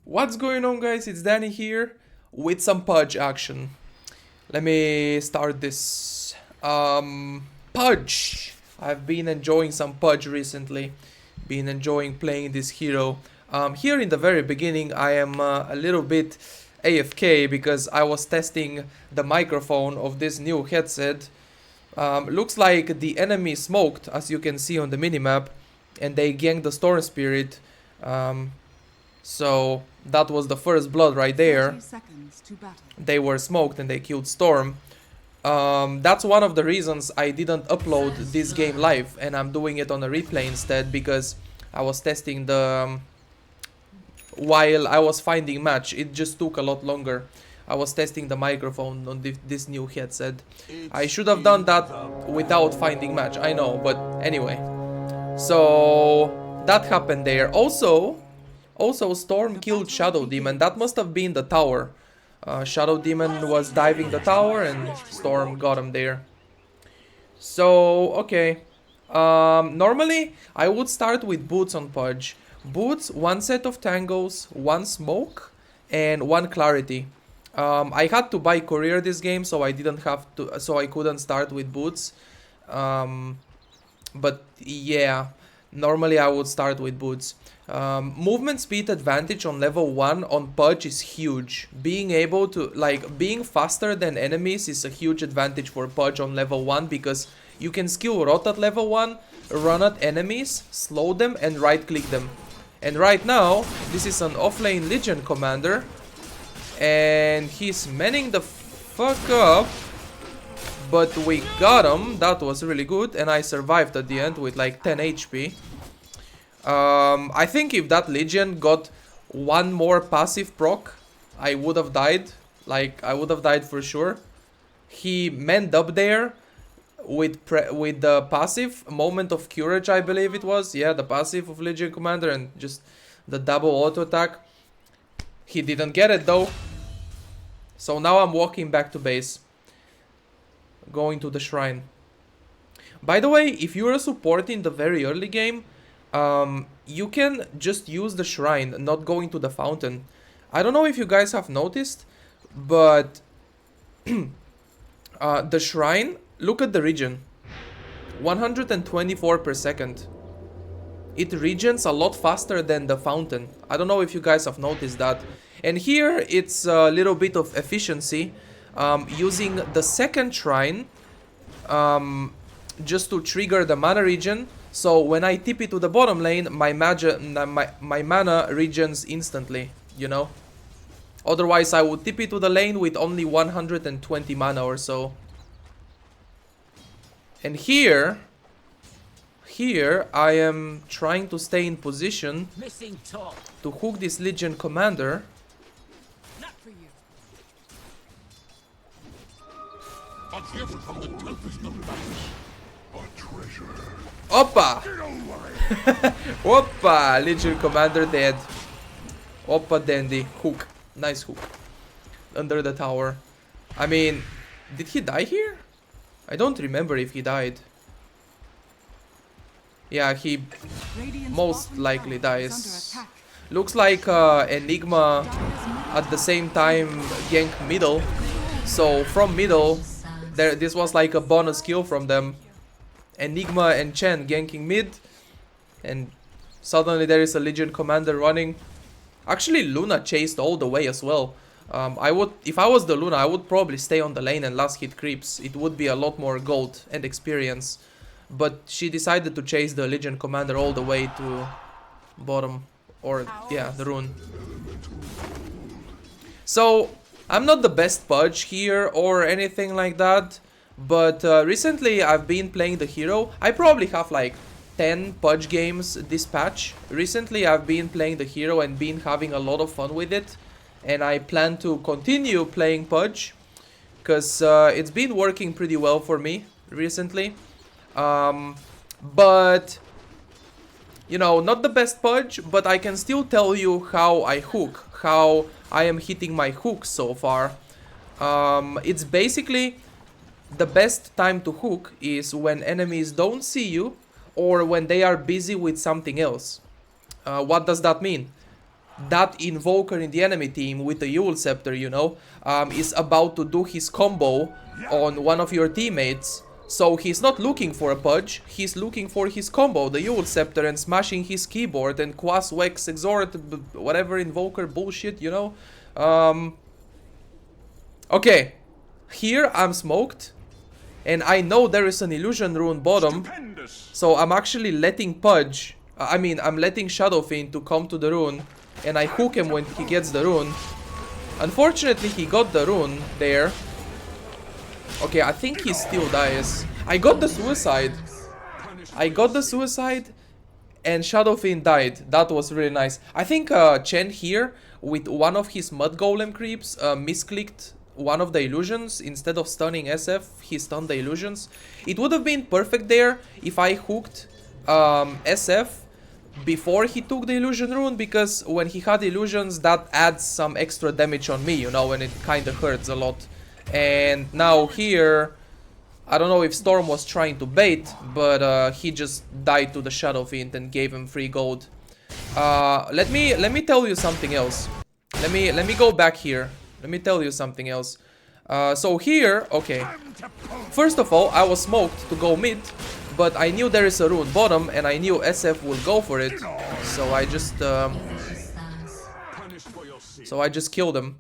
What's going on, guys? It's Danny here with some Pudge action. Let me start this. Pudge. I've been enjoying some Pudge recently. Been enjoying playing this hero. Here in the very beginning, I am a little bit AFK because I was testing the microphone of this new headset. Looks like the enemy smoked, as you can see on the minimap, and they ganked the Storm Spirit. So that was the first blood right there. They were smoked and they killed Storm. That's one of the reasons I didn't upload this game live and I'm doing it on a replay instead, because I was testing the while I was finding match. It just took a lot longer. I was testing the microphone on this new headset. I should have done that without finding match, I know, but anyway. So that happened there. Also Storm killed Shadow Demon. That must have been the tower. Shadow Demon was diving the tower and Storm got him there. So, okay. Normally, I would start with Boots on Pudge. Boots, one set of tangos, one smoke, and one clarity. I had to buy courier this game, so I couldn't start with Boots. But yeah, normally I would start with Boots. Movement speed advantage on level 1 on Pudge is huge. Being able to, being faster than enemies is a huge advantage for Pudge on level 1, because you can skill rot at level 1, run at enemies, slow them, and right click them. And right now, this is an offlane Legion commander, and he's manning the fuck up, but we got him. That was really good, and I survived at the end with like 10 HP. I think if that Legion got one more passive proc, I would have died. I would have died for sure. He manned up there with the passive, Moment of Courage, I believe it was. Yeah, the passive of Legion Commander, and just the double auto attack. He didn't get it though. So now I'm walking back to base, going to the shrine. By the way, if you're a support in the very early game, you can just use the shrine, not going to the fountain. I don't know if you guys have noticed, but the shrine, look at the regen. 124 per second. It regens a lot faster than the fountain. I don't know if you guys have noticed that. And here it's a little bit of efficiency, using the second shrine just to trigger the mana regen. So when I tip it to the bottom lane, my mana regens instantly, you know. Otherwise I would tip it to the lane with only 120 mana or so. And here I am trying to stay in position to hook this Legion commander. A gift from the tempest of battle. A treasure. Oppa! Oppa! Legion commander dead. Oppa dandy. Hook. Nice hook. Under the tower. I mean, did he die here? I don't remember if he died. Yeah, he most likely dies. Looks like Enigma at the same time gank middle. So from middle, this was like a bonus kill from them. Enigma and Chen ganking mid, and suddenly there is a Legion commander running. Actually, Luna chased all the way as well. If I was the Luna, I would probably stay on the lane and last hit creeps. It would be a lot more gold and experience. But she decided to chase the Legion commander all the way to bottom, or yeah, the rune. So I'm not the best Pudge here or anything like that, but recently I've been playing the hero. I probably have like 10 Pudge games this patch. Recently I've been playing the hero and been having a lot of fun with it, and I plan to continue playing Pudge because it's been working pretty well for me recently. But you know, not the best Pudge, but I can still tell you how I hook, how I am hitting my hooks so far. It's basically the best time to hook is when enemies don't see you or when they are busy with something else. What does that mean? that invoker in the enemy team with the Yule Scepter, you know, is about to do his combo on one of your teammates. So he's not looking for a Pudge, he's looking for his combo, the Yule Scepter, and smashing his keyboard and Quas, Wex, Exhort, whatever invoker bullshit, you know. Okay, here I'm smoked, and I know there is an illusion rune bottom, so I'm actually letting Pudge, I'm letting Shadowfiend to come to the rune, and I hook him when he gets the rune. Unfortunately, he got the rune there. Okay, I think he still dies. I got the suicide. And Shadowfiend died. That was really nice. I think Chen here, with one of his Mud Golem creeps, misclicked one of the illusions. Instead of stunning SF, he stunned the illusions. It would have been perfect there if I hooked SF before he took the illusion rune, because when he had illusions, that adds some extra damage on me, you know, and it kind of hurts a lot. And now here, I don't know if Storm was trying to bait, but he just died to the Shadowfiend and gave him free gold. Let me tell you something else. Let me go back here. Let me tell you something else. So here, okay. First of all, I was smoked to go mid, but I knew there is a rune bottom, and I knew SF will go for it. So I just killed him,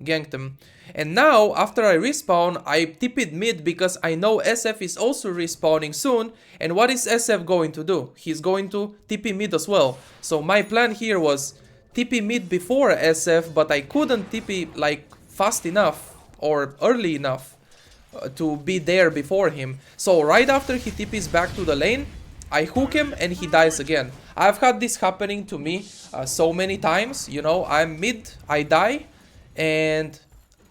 ganked him. And now, after I respawn, I TP'd mid because I know SF is also respawning soon. And what is SF going to do? He's going to TP mid as well. So my plan here was TP mid before SF, but I couldn't TP like fast enough or early enough to be there before him. So right after he TPs back to the lane, I hook him and he dies again. I've had this happening to me so many times. You know, I'm mid, I die, and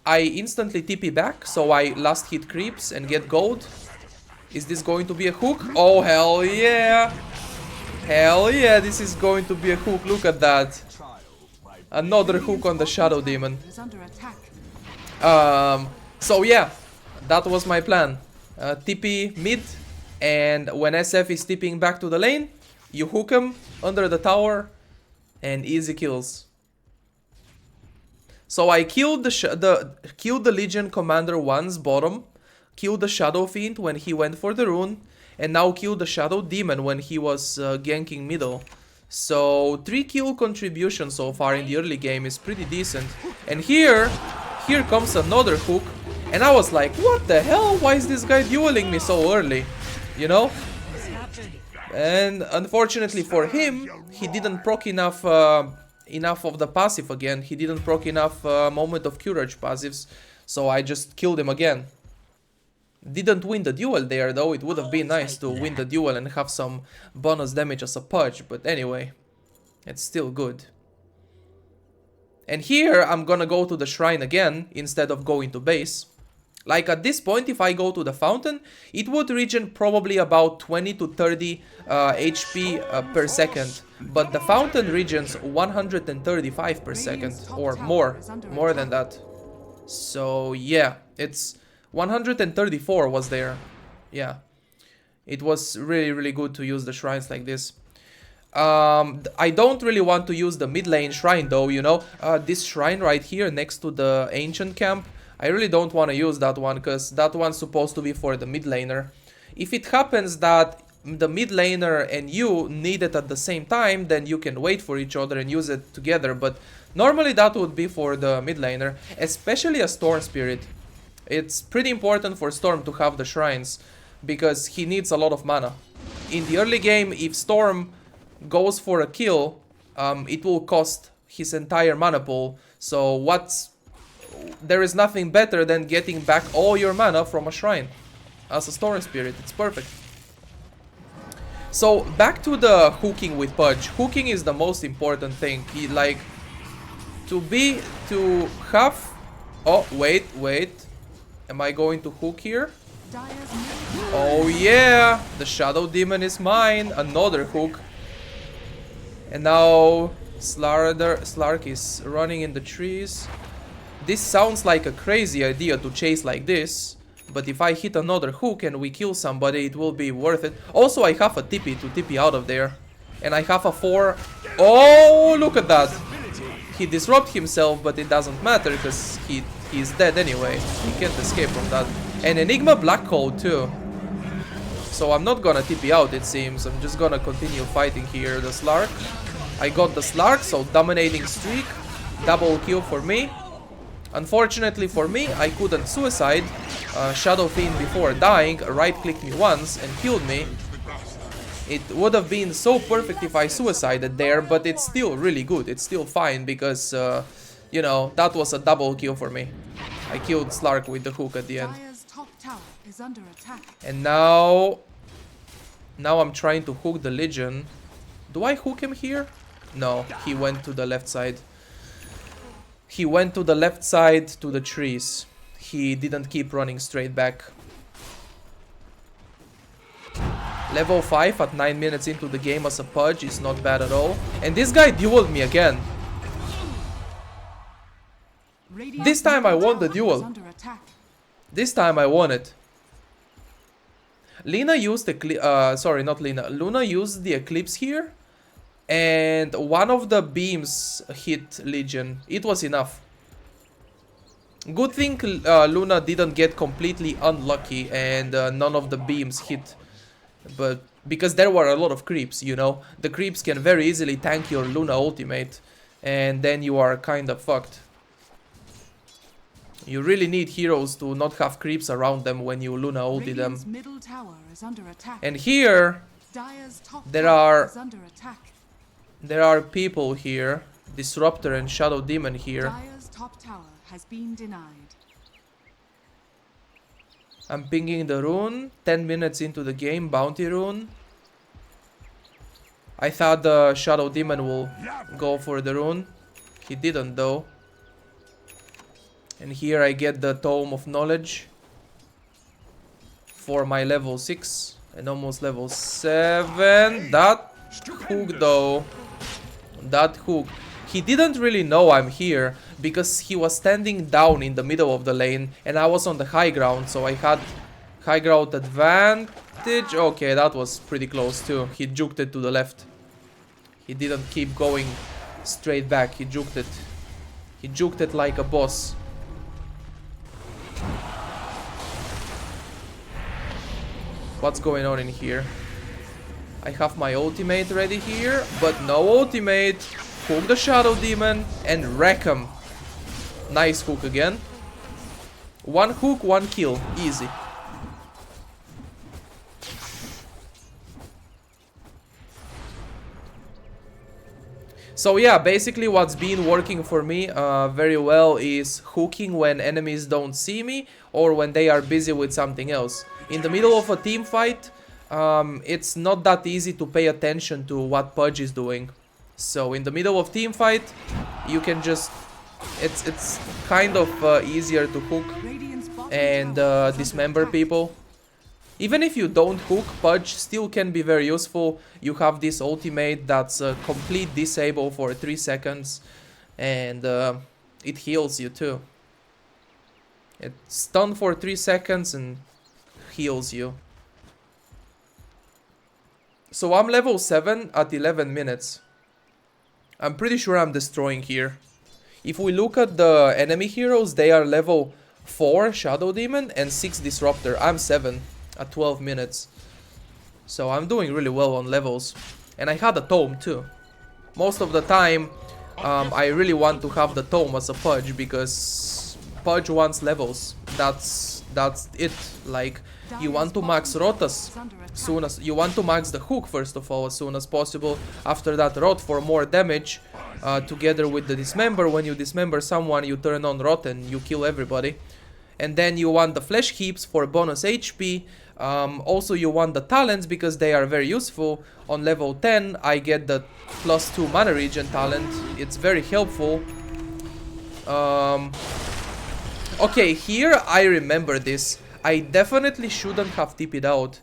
I instantly TP back, so I last hit creeps and get gold. Is this going to be a hook? Oh, hell yeah! Hell yeah, this is going to be a hook. Look at that. Another hook on the Shadow Demon. So yeah, that was my plan. TP mid, and when SF is TPing back to the lane, you hook him under the tower, and easy kills. So I killed the Legion Commander once bottom, killed the Shadowfiend when he went for the rune, and now killed the Shadow Demon when he was ganking middle. So 3 kill contribution so far in the early game is pretty decent. And here comes another hook, and I was like, what the hell? Why is this guy dueling me so early? You know? And unfortunately for him, he didn't proc enough of the passive again. He didn't proc enough Moment of Courage passives, so I just killed him again. Didn't win the duel there though. It would have been nice to win the duel and have some bonus damage as a Pudge, but anyway, it's still good. And here I'm gonna go to the shrine again instead of going to base. Like at this point, if I go to the fountain, it would regen probably about 20 to 30 HP per second. But the fountain regens 135 per second or more than that. So yeah, it's 134 was there. Yeah, it was really good to use the shrines like this. I don't really want to use the mid lane shrine though, you know. This shrine right here next to the ancient camp, I really don't want to use that one, because that one's supposed to be for the mid laner. If it happens that the mid laner and you need it at the same time, then you can wait for each other and use it together, but normally that would be for the mid laner, especially a Storm Spirit. It's pretty important for Storm to have the shrines, because he needs a lot of mana. In the early game, if Storm goes for a kill, it will cost his entire mana pool, so there is nothing better than getting back all your mana from a shrine as a Storm Spirit. It's perfect. So back to the hooking with Pudge. Hooking is the most important thing. Oh, wait. Am I going to hook here? Oh yeah, the Shadow Demon is mine. Another hook. And now Slark is running in the trees. This sounds like a crazy idea to chase like this, but if I hit another hook and we kill somebody, it will be worth it. Also, I have a TP to TP out of there, and I have a 4. Oh, look at that! He disrupted himself, but it doesn't matter because he's dead anyway. He can't escape from that. And Enigma Black Hole too. So I'm not gonna TP out, it seems. I'm just gonna continue fighting here. The Slark. I got the Slark, so dominating streak. Double kill for me. Unfortunately for me, I couldn't suicide. Shadow Fiend before dying right-clicked me once and killed me. It would have been so perfect if I suicided there, but it's still really good. It's still fine because, you know, that was a double kill for me. I killed Slark with the hook at the end. And now I'm trying to hook the Legion. Do I hook him here? No, he went to the left side. He went to the left side to the trees. He didn't keep running straight back. Level 5 at 9 minutes into the game as a Pudge is not bad at all. And this guy dueled me again. This time I won the duel. This time I won it. Lina used the sorry, not Lina. Luna used the Eclipse here. And one of the beams hit Legion. It was enough. Good thing Luna didn't get completely unlucky and none of the beams hit. But because there were a lot of creeps, you know. The creeps can very easily tank your Luna ultimate. And then you are kinda fucked. You really need heroes to not have creeps around them when you Luna ulti them. And here there are people here. Disruptor and Shadow Demon here. I'm pinging the rune. 10 minutes into the game, bounty rune. I thought the Shadow Demon will go for the rune. He didn't though. And here I get the Tome of Knowledge for my level 6 and almost level 7. That hook though. That hook. He didn't really know I'm here because he was standing down in the middle of the lane and I was on the high ground, so I had high ground advantage. Okay, that was pretty close too. He juked it to the left. He didn't keep going straight back. He juked it. He juked it like a boss. What's going on in here? I have my ultimate ready here, but no ultimate. Hook the Shadow Demon and wreck him. Nice hook again. One hook, one kill. Easy. So yeah, basically what's been working for me very well is hooking when enemies don't see me or when they are busy with something else. In the middle of a team fight, it's not that easy to pay attention to what Pudge is doing. So in the middle of team fight, you can just... It's kind of easier to hook and dismember people. Even if you don't hook, Pudge still can be very useful. You have this ultimate that's a complete disable for 3 seconds. And it heals you too. It's stun for 3 seconds and heals you. So I'm level 7 at 11 minutes. I'm pretty sure I'm destroying here. If we look at the enemy heroes, they are level 4 Shadow Demon and 6 Disruptor. I'm 7 at 12 minutes. So I'm doing really well on levels. And I had a Tome too. Most of the time, I really want to have the Tome as a Pudge because Pudge wants levels. That's it. Like, you want to max Rot as soon as you want to max the hook first of all as soon as possible. After that, Rot for more damage. Together with the dismember. When you dismember someone, you turn on Rot and you kill everybody. And then you want the flesh heaps for bonus HP. Also you want the talents because they are very useful. On level 10 I get the +2 mana regen talent. It's very helpful. Okay, here I remember this. I definitely shouldn't have TP'd out.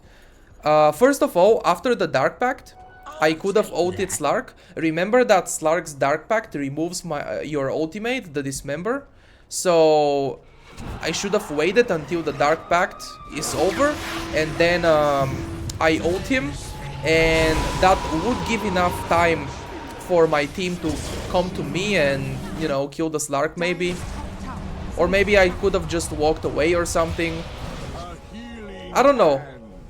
First of all, after the Dark Pact, I could have ulted Slark. Remember that Slark's Dark Pact removes your ultimate, the Dismember. So I should have waited until the Dark Pact is over and then I ult him, and that would give enough time for my team to come to me and you know, kill the Slark maybe. Or maybe I could have just walked away or something. I don't know.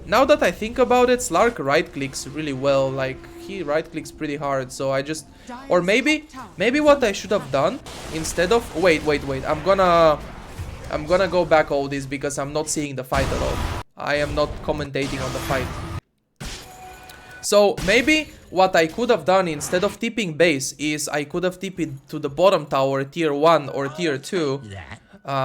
Now that I think about it, Slark right-clicks really well. Like, he right-clicks pretty hard, so I just... Or maybe what I should have done, instead of... Wait. I'm gonna go back all this because I'm not seeing the fight at all. I am not commentating on the fight. So, maybe what I could have done instead of tipping base is I could have tipped to the bottom tower, tier 1 or tier 2.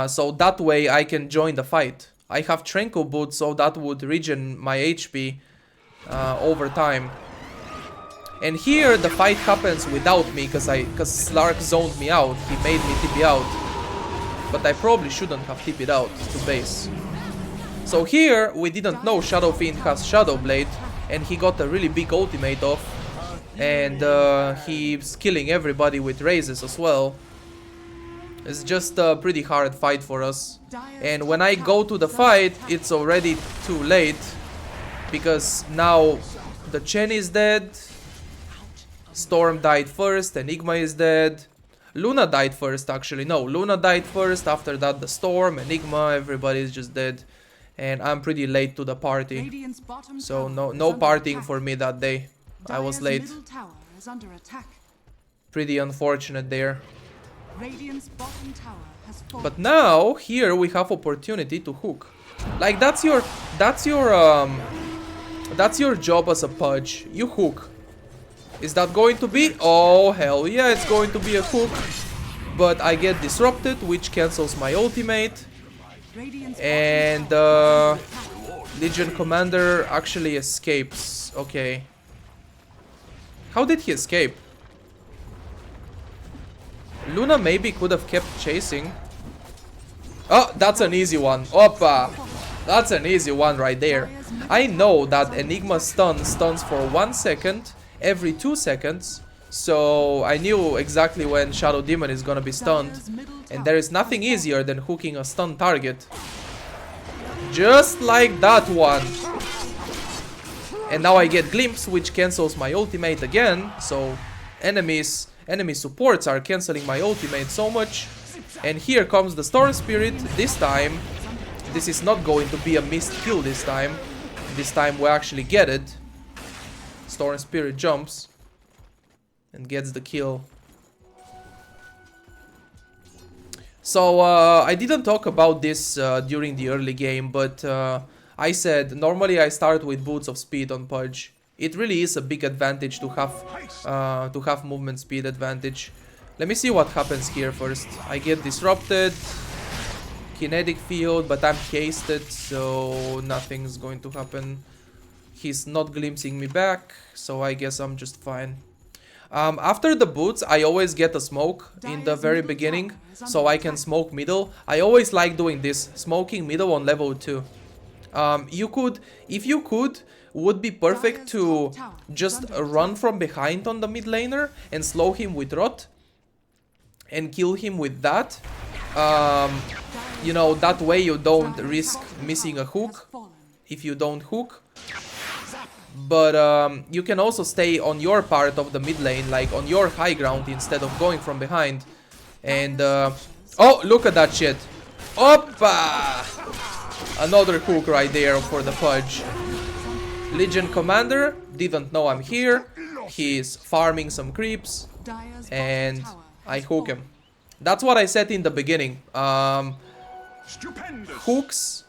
So that way I can join the fight. I have Tranquil Boots, so that would regen my HP over time. And here the fight happens without me, because Slark zoned me out. He made me TP out. But I probably shouldn't have TP'd out to base. So here we didn't know Shadow Fiend has Shadow Blade, and he got a really big ultimate off. And he's killing everybody with raises as well. It's just a pretty hard fight for us. And when I go to the fight, it's already too late. Because now the Chen is dead. Storm died first, Enigma is dead. Luna died first actually. No, Luna died first, after that the Storm, Enigma, everybody is just dead. And I'm pretty late to the party. So no partying for me that day. I was late. Pretty unfortunate there. But now here we have opportunity to hook. Like that's your job as a Pudge. You hook. Is that going to be? Oh hell yeah, it's going to be a hook. But I get disrupted, which cancels my ultimate. And Legion Commander actually escapes. Okay. How did he escape? Luna maybe could have kept chasing. Oh, that's an easy one. Oppa! That's an easy one right there. I know that Enigma stuns for 1 second every 2 seconds. So I knew exactly when Shadow Demon is gonna be stunned. And there is nothing easier than hooking a stun target. Just like that one. And now I get Glimpse, which cancels my ultimate again. So enemy supports are cancelling my ultimate so much. And here comes the Storm Spirit. This time, this is not going to be a missed kill this time. This time we actually get it. Storm Spirit jumps and gets the kill. So I didn't talk about this during the early game, but I said normally I start with Boots of Speed on Pudge. It really is a big advantage to have movement speed advantage. Let me see what happens here first. I get disrupted, kinetic field, but I'm hasted, so nothing's going to happen. He's not glimpsing me back, so I guess I'm just fine. After the boots, I always get a smoke in the very beginning, so I can smoke middle. I always like doing this, smoking middle on level 2. If you could, would be perfect to just run from behind on the mid laner and slow him with Rot and kill him with that. You know, that way you don't risk missing a hook if you don't hook. But you can also stay on your part of the mid lane, like on your high ground, instead of going from behind. And oh, look at that shit. Oppa! Another hook right there for the Pudge. Legion Commander didn't know I'm here. He's farming some creeps. And I hook him. That's what I said in the beginning. Hooks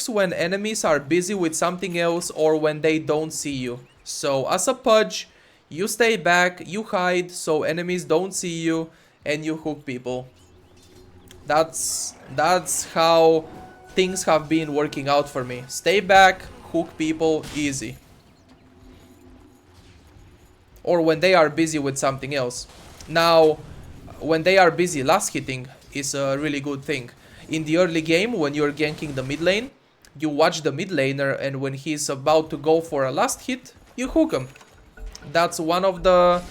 when enemies are busy with something else or when they don't see you. So as a Pudge, you stay back, you hide so enemies don't see you, and you hook people. That's how things have been working out for me. Stay back, hook people, easy. Or when they are busy with something else. Now, when they are busy, last hitting is a really good thing. In the early game, when you're ganking the mid lane, you watch the mid laner, and when he's about to go for a last hit, you hook him. That's one of the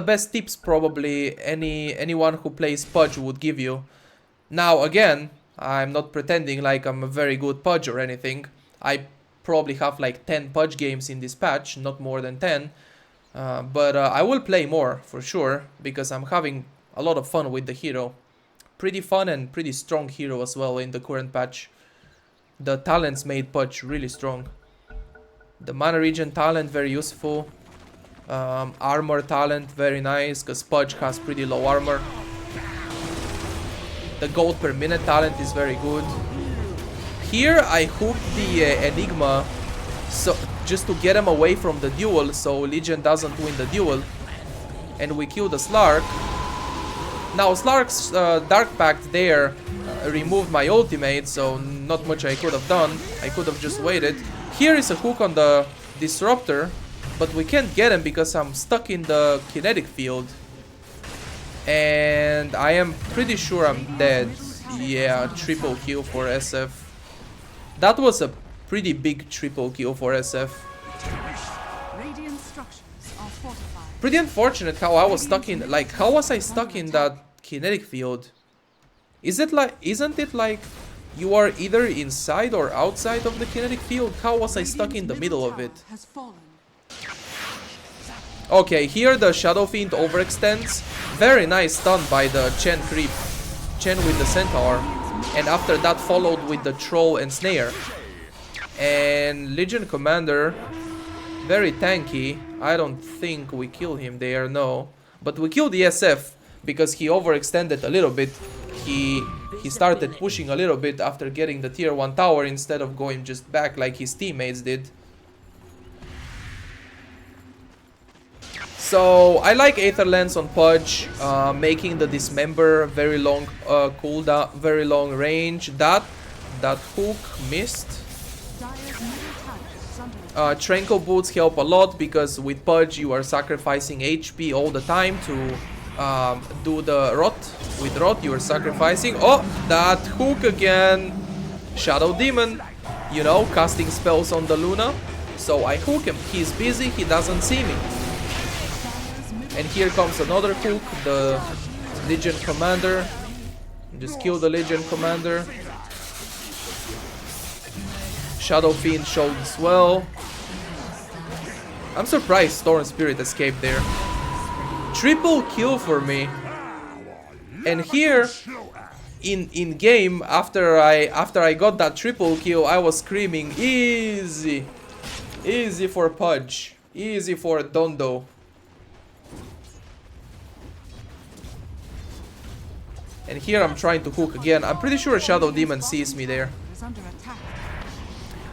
best tips probably anyone who plays Pudge would give you. Now again, I'm not pretending like I'm a very good Pudge or anything. I probably have like 10 Pudge games in this patch, not more than 10. But I will play more for sure, because I'm having a lot of fun with the hero. Pretty fun and pretty strong hero as well in the current patch. The talents made Pudge really strong. The mana regen talent, very useful. Armor talent, very nice, because Pudge has pretty low armor. The gold per minute talent is very good. Here I hooked the Enigma so just to get him away from the duel, so Legion doesn't win the duel. And we kill the Slark. Now Slark's Dark Pact there removed my ultimate, so not much I could have done. I could have just waited. Here is a hook on the Disruptor, but we can't get him because I'm stuck in the kinetic field. And I am pretty sure I'm dead. Yeah, triple kill for SF. That was a pretty big triple kill for SF. Pretty unfortunate how I was stuck in, like, how was I stuck in that kinetic field? Isn't it like you are either inside or outside of the kinetic field? How was I stuck in the middle of it? Okay, here the Shadow Fiend overextends. Very nice stun by the Chen creep. Chen with the Centaur. And after that followed with the Troll and Snare. And Legion Commander, very tanky. I don't think we kill him there, no. But we killed the SF because he overextended a little bit. He started pushing a little bit after getting the tier 1 tower instead of going just back like his teammates did. So I like Aether Lens on Pudge, making the Dismember very long cooldown, very long range. That hook missed. Tranquil Boots help a lot because with Pudge you are sacrificing HP all the time to do the rot. With rot you are sacrificing. Oh, that hook again. Shadow Demon, you know, casting spells on the Luna. So I hook him. He's busy, he doesn't see me. And here comes another hook, the Legion Commander. Just kill the Legion Commander. Shadow Fiend showed as well. I'm surprised Storm Spirit escaped there. Triple kill for me. And here in game, after I got that triple kill, I was screaming easy. Easy for Pudge. Easy for Dondo. And here I'm trying to hook again. I'm pretty sure Shadow Demon sees me there.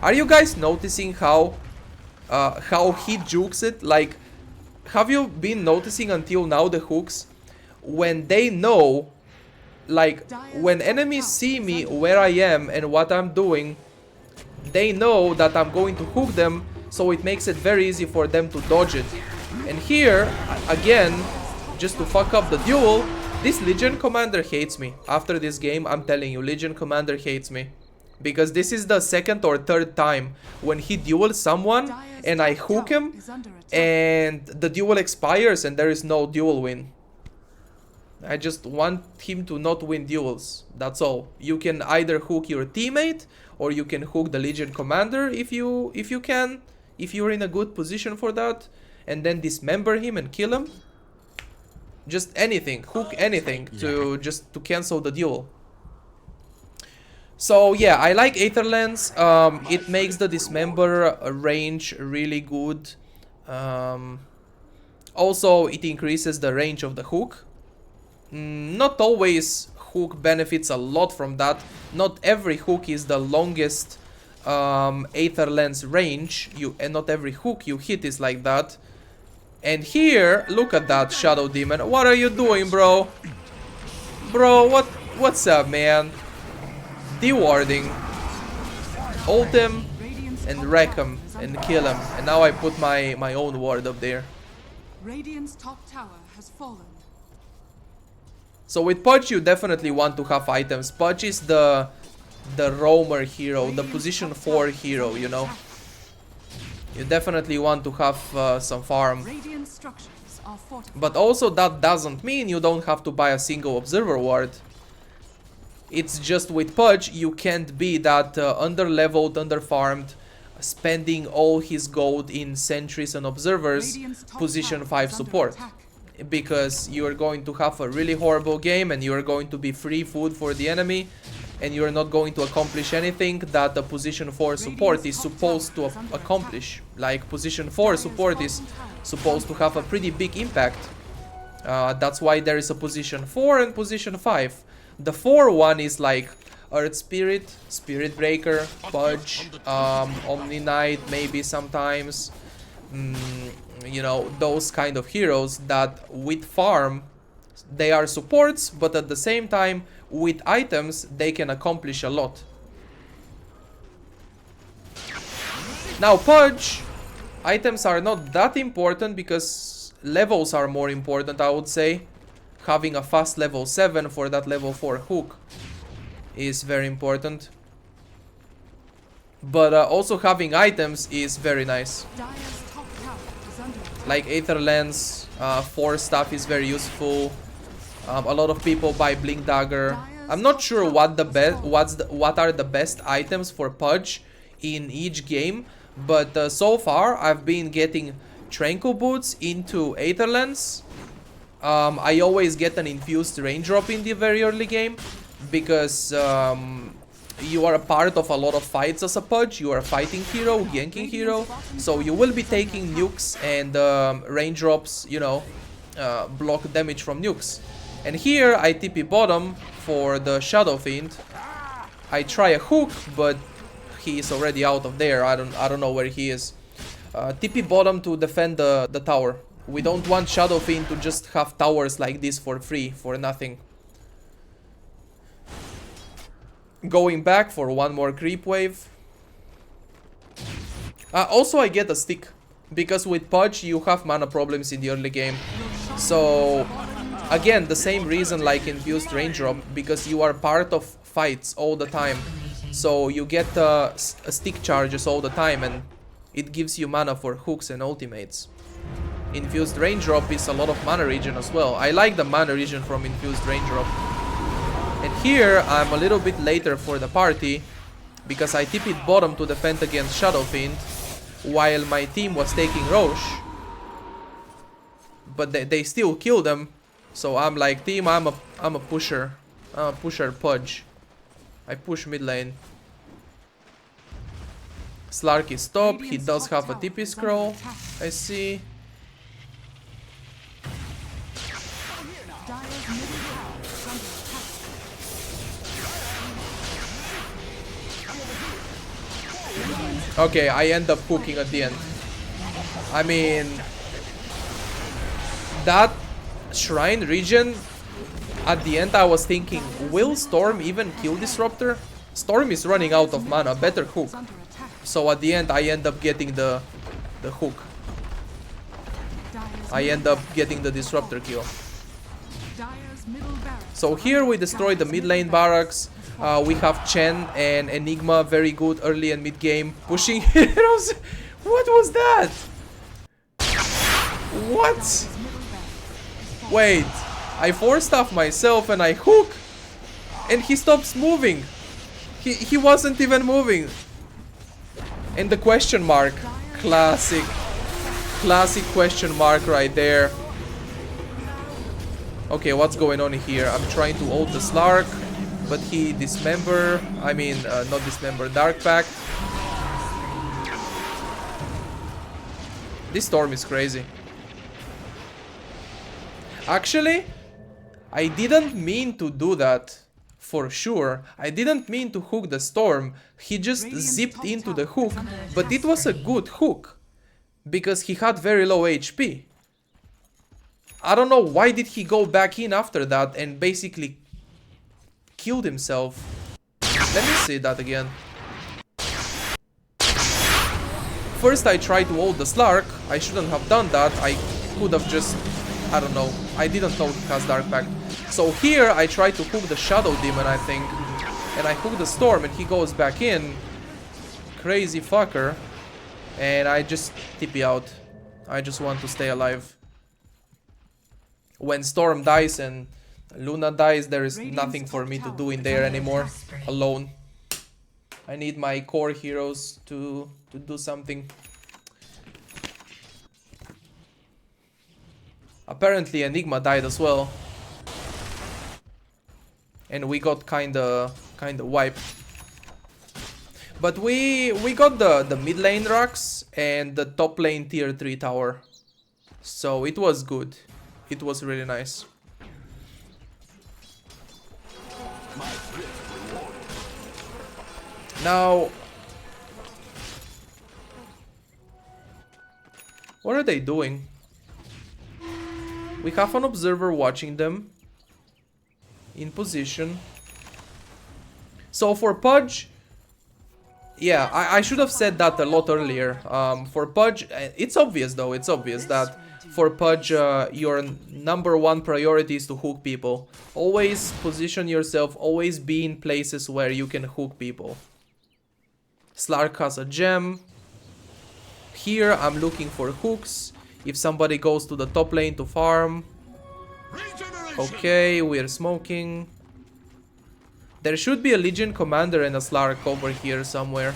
Are you guys noticing how he jukes it? Like, have you been noticing until now the hooks? When they know, like, when enemies see me where I am and what I'm doing, they know that I'm going to hook them, so it makes it very easy for them to dodge it. And here, again, just to fuck up the duel, this Legion Commander hates me. After this game, I'm telling you, Legion Commander hates me. Because this is the second or third time when he duels someone and I hook him and the duel expires and there is no duel win. I just want him to not win duels. That's all. You can either hook your teammate or you can hook the Legion Commander if you can. If you're in a good position for that. And then dismember him and kill him. Just anything. Hook anything to cancel the duel. So yeah, I like Aether Lens. It makes the Dismember range really good. Also, it increases the range of the hook. Not always hook benefits a lot from that. Not every hook is the longest Aether Lens range. And not every hook you hit is like that. And here, look at that Shadow Demon. What are you doing, bro? Bro, what's up, man? Dewarding. Ult him and wreck him and kill him. And now I put my own ward up there. Radiant's top tower has fallen. So with Pudge you definitely want to have items. Pudge is the roamer hero, the position 4 hero, you know. You definitely want to have some farm. But also that doesn't mean you don't have to buy a single observer ward. It's just with Pudge you can't be that under-leveled, under-farmed, spending all his gold in sentries and observers, position 5 support. because you are going to have a really horrible game and you are going to be free food for the enemy, and you are not going to accomplish anything that the position 4 support is supposed to accomplish. Like position 4 support is supposed to have a pretty big impact. That's why there is a position 4 and position 5. The 4 one is like Earth Spirit, Spirit Breaker, Pudge, Omni Knight maybe sometimes. You know, those kind of heroes that with farm they are supports, but at the same time with items they can accomplish a lot. Now Pudge, items are not that important because levels are more important, I would say. Having a fast level 7 for that level 4 hook is very important. But also having items is very nice. Like Aether Lens, 4 stuff is very useful. A lot of people buy Blink Dagger. I'm not sure what are the best items for Pudge in each game, but so far I've been getting Tranquil Boots into Aether Lens. I always get an infused raindrop in the very early game because you are a part of a lot of fights as a Pudge. You are a fighting hero, ganking hero, so you will be taking nukes and raindrops, you know, block damage from nukes. And here I TP bottom for the Shadow Fiend. I try a hook, but he is already out of there. I don't know where he is. TP bottom to defend the tower. We don't want Shadow Fiend to just have towers like this for free, for nothing. Going back for one more creep wave. Also I get a stick, because with Pudge you have mana problems in the early game. So again, the same reason like infused raindrop, because you are part of fights all the time. So you get stick charges all the time and it gives you mana for hooks and ultimates. Infused raindrop is a lot of mana regen as well. I like the mana regen from infused raindrop. And here I'm a little bit later for the party because I TP'd bottom to defend against Shadow Fiend while my team was taking Roche. But they still killed them. So I'm like, team, I'm a pusher. I'm a pusher Pudge. I push mid lane. Slark is top. He does have a TP scroll, I see. Okay, I end up hooking at the end. I mean, that shrine region, at the end I was thinking, will Storm even kill Disruptor? Storm is running out of mana, better hook. So at the end I end up getting the hook. I end up getting the Disruptor kill. So here we destroy the mid lane barracks. We have Chen and Enigma very good early and mid game pushing heroes. What was that? What? Wait, I 4-staff myself and I hook and he stops moving. He wasn't even moving. And the question mark, classic question mark right there. Okay, what's going on here? I'm trying to ult the Slark, but he dismember, not dismember, Dark Pact. This Storm is crazy. Actually, I didn't mean to do that, for sure. I didn't mean to hook the Storm. He just zipped into the hook, but it was a good hook, because he had very low HP. I don't know why did he go back in after that and basically killed himself. Let me see that again. First I tried to ult the Slark. I shouldn't have done that. I could have just, I don't know. I didn't know he has Dark Pact. So here I tried to hook the Shadow Demon, I think. And I hook the Storm and he goes back in. Crazy fucker. And I just TP out. I just want to stay alive. When Storm dies and Luna dies, there is nothing for me to do in there anymore. Alone. I need my core heroes to do something. Apparently Enigma died as well. And we got kinda wiped. But we got the mid lane rocks and the top lane tier 3 tower. So it was good. It was really nice. Now, what are they doing? We have an observer watching them in position. So for Pudge, yeah, I should have said that a lot earlier. For Pudge, it's obvious though, it's obvious that for Pudge, your #1 priority is to hook people. Always position yourself, always be in places where you can hook people. Slark has a gem. Here I'm looking for hooks. If somebody goes to the top lane to farm. Okay, we're smoking. There should be a Legion Commander and a Slark over here somewhere.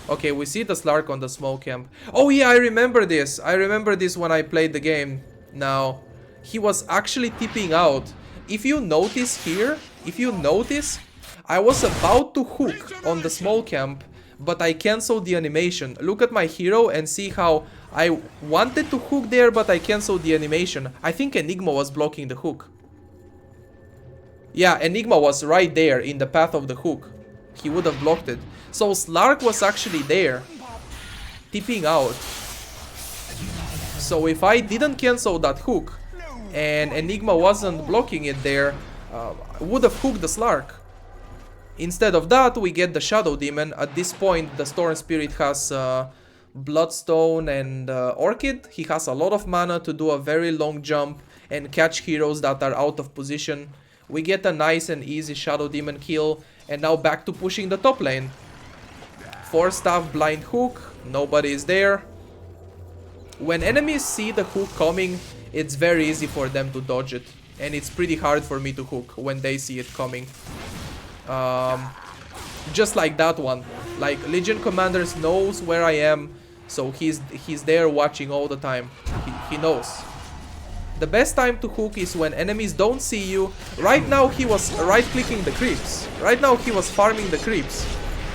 Okay, we see the Slark on the smoke camp. Oh yeah, I remember this. I remember this when I played the game. Now, he was actually tipping out. If you notice here, I was about to hook on the small camp, but I cancelled the animation. Look at my hero and see how I wanted to hook there, but I cancelled the animation. I think Enigma was blocking the hook. Yeah, Enigma was right there in the path of the hook. He would have blocked it. So Slark was actually there, tipping out. So if I didn't cancel that hook and Enigma wasn't blocking it there, I would have hooked the Slark. Instead of that, we get the Shadow Demon. At this point, the Storm Spirit has Bloodstone and Orchid. He has a lot of mana to do a very long jump and catch heroes that are out of position. We get a nice and easy Shadow Demon kill. And now back to pushing the top lane. 4-staff blind hook. Nobody is there. When enemies see the hook coming, it's very easy for them to dodge it. And it's pretty hard for me to hook when they see it coming. Just like that one. Like Legion Commanders knows where I am. So he's there watching all the time. He knows. The best time to hook is when enemies don't see you. Right now he was right-clicking the creeps. Right now he was farming the creeps.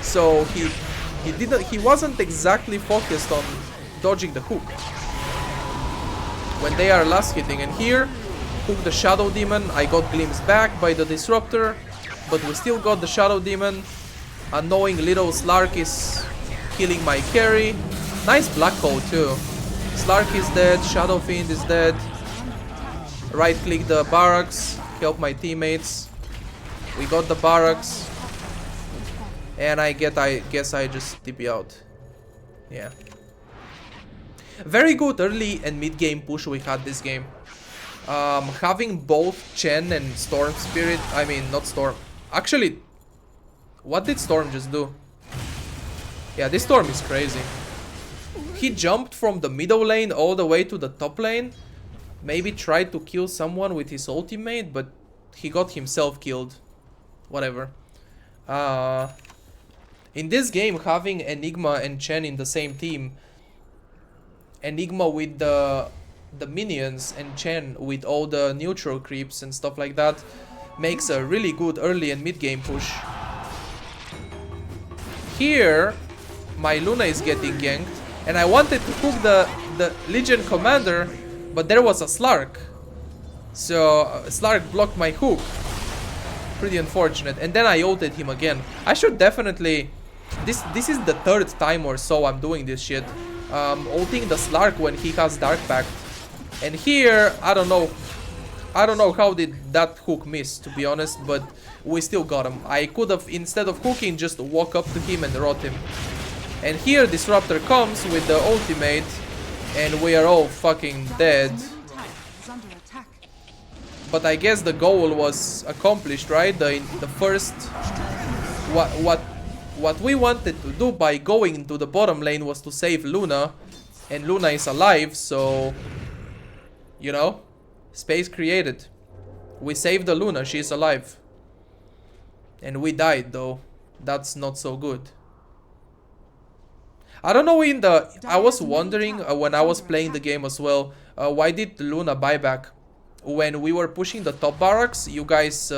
So he wasn't exactly focused on dodging the hook when they are last hitting. And here, hook the Shadow Demon. I got glimpsed back by the Disruptor, but we still got the Shadow Demon. Annoying little Slark is killing my carry. Nice Black Hole too. Slark is dead, Shadow Fiend is dead. Right click the barracks, help my teammates. We got the barracks. And I guess I just TP out. Yeah. Very good early and mid game push we had this game. Having both Chen and Storm Spirit, I mean not Storm. Actually, what did Storm just do? Yeah, this Storm is crazy. He jumped from the middle lane all the way to the top lane. Maybe tried to kill someone with his ultimate, but he got himself killed. Whatever. In this game, having Enigma and Chen in the same team, Enigma with the minions and Chen with all the neutral creeps and stuff like that, makes a really good early and mid game push. Here, my Luna is getting ganked, and I wanted to hook the Legion Commander, but there was a Slark. So Slark blocked my hook. Pretty unfortunate. And then I ulted him again. I should definitely... This is the third time or so I'm doing this shit. Ulting the Slark when he has Dark Pact. And here, I don't know how did that hook miss, to be honest, but we still got him. I could have, instead of hooking, just walk up to him and rot him. And here Disruptor comes with the ultimate, and we are all fucking dead. But I guess the goal was accomplished, right? The first... What we wanted to do by going into the bottom lane was to save Luna. And Luna is alive, so... You know? Space created. We saved the Luna, she's alive. And we died, though. That's not so good. I don't know I was wondering when I was playing the game as well, why did Luna buy back? When we were pushing the top barracks, you guys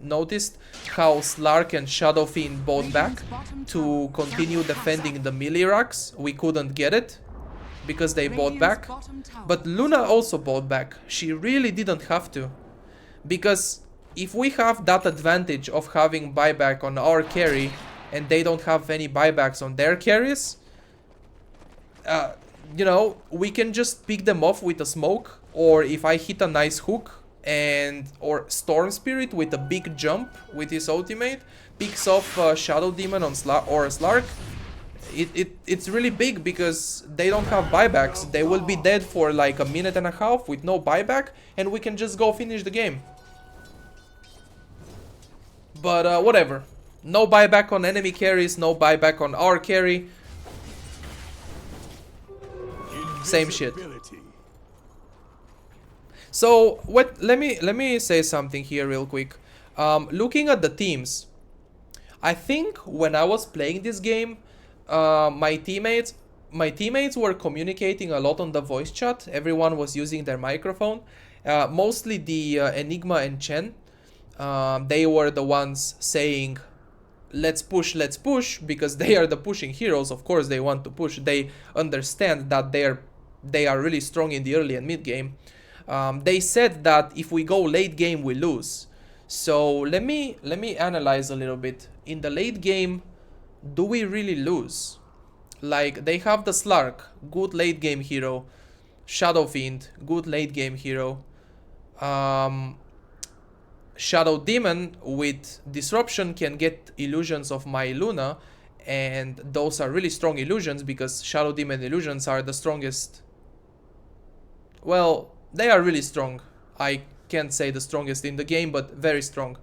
noticed how Slark and Shadow Fiend bought back to continue defending the melee racks. We couldn't get it because they bought back. But Luna also bought back. She really didn't have to. Because if we have that advantage of having buyback on our carry and they don't have any buybacks on their carries, you know, we can just pick them off with a smoke, or if I hit a nice hook or Storm Spirit with a big jump with his ultimate picks off Shadow Demon on Slark. It's really big because they don't have buybacks. They will be dead for like a minute and a half with no buyback, and we can just go finish the game. But whatever. No buyback on enemy carries, no buyback on our carry. Same shit. So let me say something here real quick. Looking at the teams, I think when I was playing this game, my teammates were communicating a lot on the voice chat. Everyone was using their microphone. Mostly the Enigma and Chen. They were the ones saying, let's push, because they are the pushing heroes. Of course they want to push. They understand that they are really strong in the early and mid game. They said that if we go late game, we lose. So let me analyze a little bit. In the late game, do we really lose? Like, they have the Slark, good late game hero. Shadow Fiend, good late game hero. Shadow Demon with Disruption can get illusions of my Luna, and those are really strong illusions because Shadow Demon illusions are the strongest. Well, they are really strong. I can't say the strongest in the game, but very strong.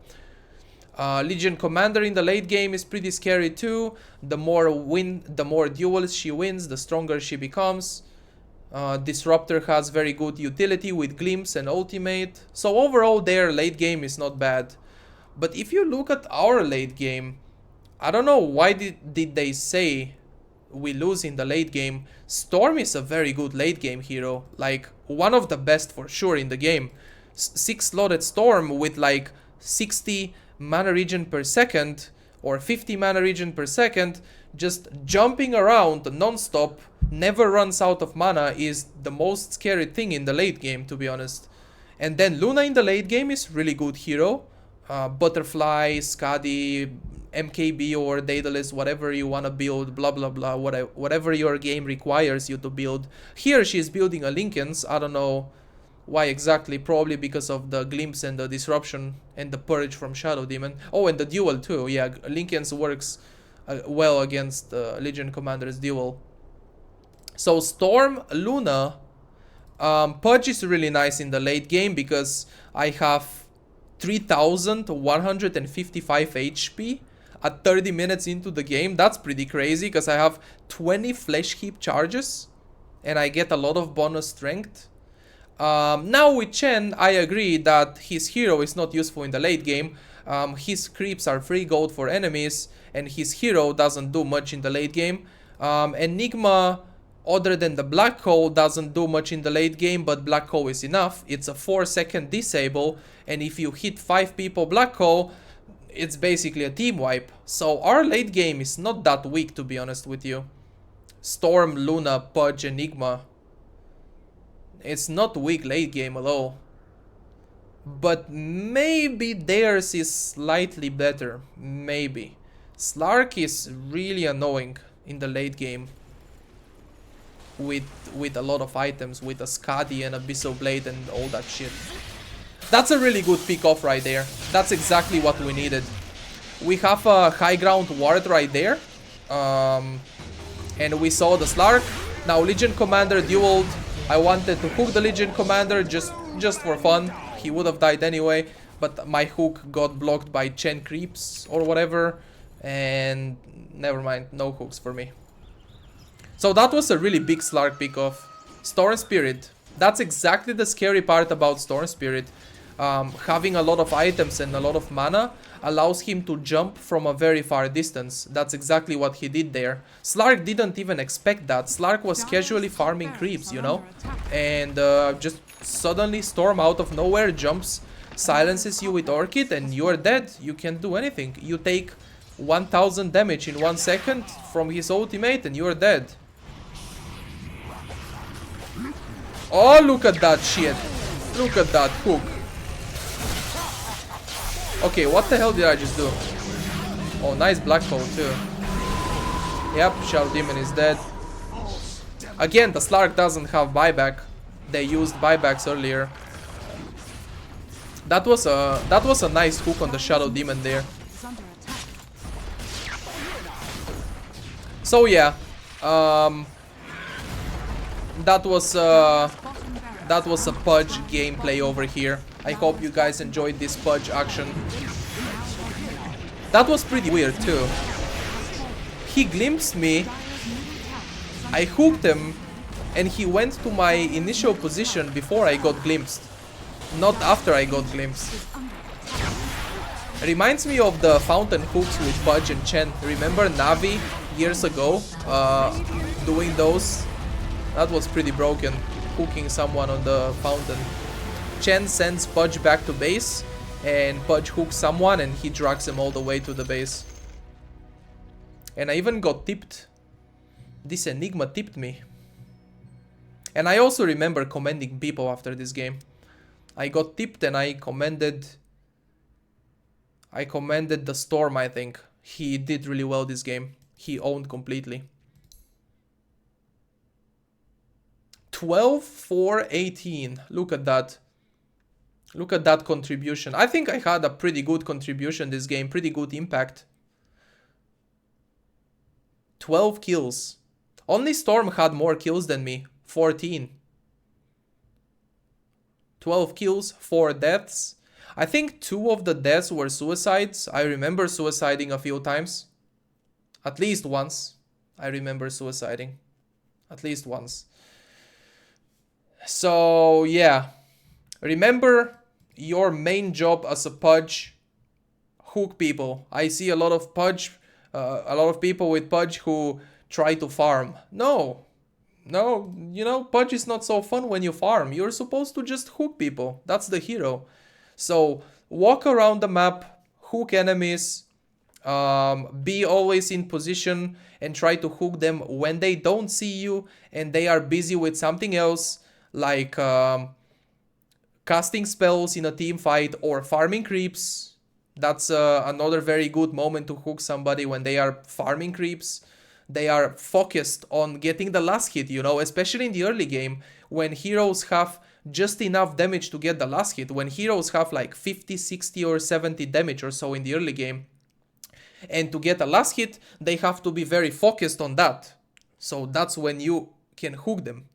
Legion Commander in the late game is pretty scary too. The more duels she wins, the stronger she becomes. Disruptor has very good utility with Glimpse and Ultimate. So overall their late game is not bad. But if you look at our late game, I don't know why did they say we lose in the late game. Storm is a very good late game hero. Like, one of the best for sure in the game. 6 slotted Storm with like 60 mana regen per second or 50 mana regen per second, just jumping around non-stop, never runs out of mana, is the most scary thing in the late game, to be honest. And then Luna in the late game is really good hero. Butterfly, Skadi, MKB or Daedalus, whatever you want to build, blah blah blah, whatever your game requires you to build. Here she's building a Linken's. I don't know why exactly, probably because of the Glimpse and the Disruption and the Purge from Shadow Demon. Oh, and the duel too. Yeah, Linken's works well against Legion Commander's duel. So Storm, Luna, Pudge is really nice in the late game because I have 3155 HP at 30 minutes into the game. That's pretty crazy because I have 20 flesh heap charges and I get a lot of bonus strength. Now with Chen, I agree that his hero is not useful in the late game. His creeps are free gold for enemies and his hero doesn't do much in the late game. Enigma, other than the Black Hole, doesn't do much in the late game, but Black Hole is enough. It's a 4-second disable, and if you hit 5 people Black Hole, it's basically a team wipe. So our late game is not that weak, to be honest with you. Storm, Luna, Pudge, Enigma. It's not weak late game at all. But maybe theirs is slightly better. Maybe. Slark is really annoying in the late game. With a lot of items, with a Skadi and Abyssal Blade and all that shit. That's a really good pick off right there. That's exactly what we needed. We have a high ground ward right there. And we saw the Slark. Now Legion Commander dueled. I wanted to hook the Legion Commander just for fun. He would have died anyway, but my hook got blocked by Chen creeps or whatever. And never mind, no hooks for me. So that was a really big Slark pick off. Storm Spirit. That's exactly the scary part about Storm Spirit. having a lot of items and a lot of mana allows him to jump from a very far distance. That's exactly what he did there. Slark didn't even expect that. Slark was casually farming creeps, you know, and just suddenly Storm out of nowhere jumps, silences you with Orchid, and you are dead. You can't do anything. You take 1000 damage in 1 second from his ultimate and you are dead. Oh, look at that shit. Look at that hook. Okay, what the hell did I just do? Oh, nice black hole too. Yep, Shadow Demon is dead. Again, the Slark doesn't have buyback. They used buybacks earlier. That was a nice hook on the Shadow Demon there. So yeah, that was a Pudge gameplay over here. I hope you guys enjoyed this Pudge action. That was pretty weird too. He glimpsed me, I hooked him, and he went to my initial position before I got glimpsed, not after I got glimpsed. Reminds me of the fountain hooks with Pudge and Chen. Remember Navi years ago doing those? That was pretty broken, hooking someone on the fountain. Chen sends Pudge back to base, and Pudge hooks someone and he drags him all the way to the base. And I even got tipped. This Enigma tipped me. And I also remember commending people after this game. I got tipped and I commended the Storm, I think. He did really well this game. He owned completely. 12-4-18. Look at that. Look at that contribution. I think I had a pretty good contribution this game. Pretty good impact. 12 kills. Only Storm had more kills than me. 14. 12 kills, 4 deaths. I think 2 of the deaths were suicides. I remember suiciding a few times. At least once. I remember suiciding. At least once. So, yeah. Remember your main job as a Pudge. Hook people. I see a lot of Pudge, a lot of people with Pudge who try to farm. No, you know, Pudge is not so fun when you farm. You're supposed to just hook people. That's the hero. So walk around the map, hook enemies, be always in position and try to hook them when they don't see you and they are busy with something else, like casting spells in a team fight or farming creeps. That's another very good moment to hook somebody, when they are farming creeps. They are focused on getting the last hit, you know, especially in the early game when heroes have just enough damage to get the last hit. When heroes have like 50, 60 or 70 damage or so in the early game. And to get a last hit, they have to be very focused on that. So that's when you can hook them.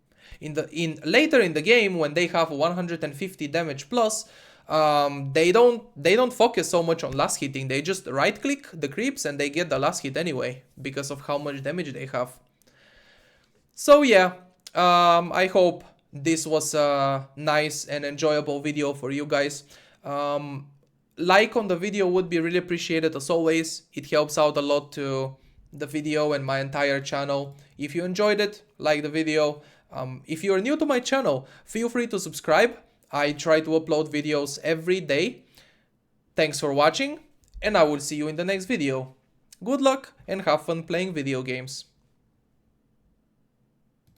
Later in the game, when they have 150 damage plus, they don't focus so much on last hitting. They just right click the creeps and they get the last hit anyway because of how much damage they have. So yeah, I hope this was a nice and enjoyable video for you guys. Like on the video would be really appreciated as always. It helps out a lot to the video and my entire channel. If you enjoyed it, like the video. If you're new to my channel, feel free to subscribe. I try to upload videos every day. Thanks for watching, and I will see you in the next video. Good luck and have fun playing video games.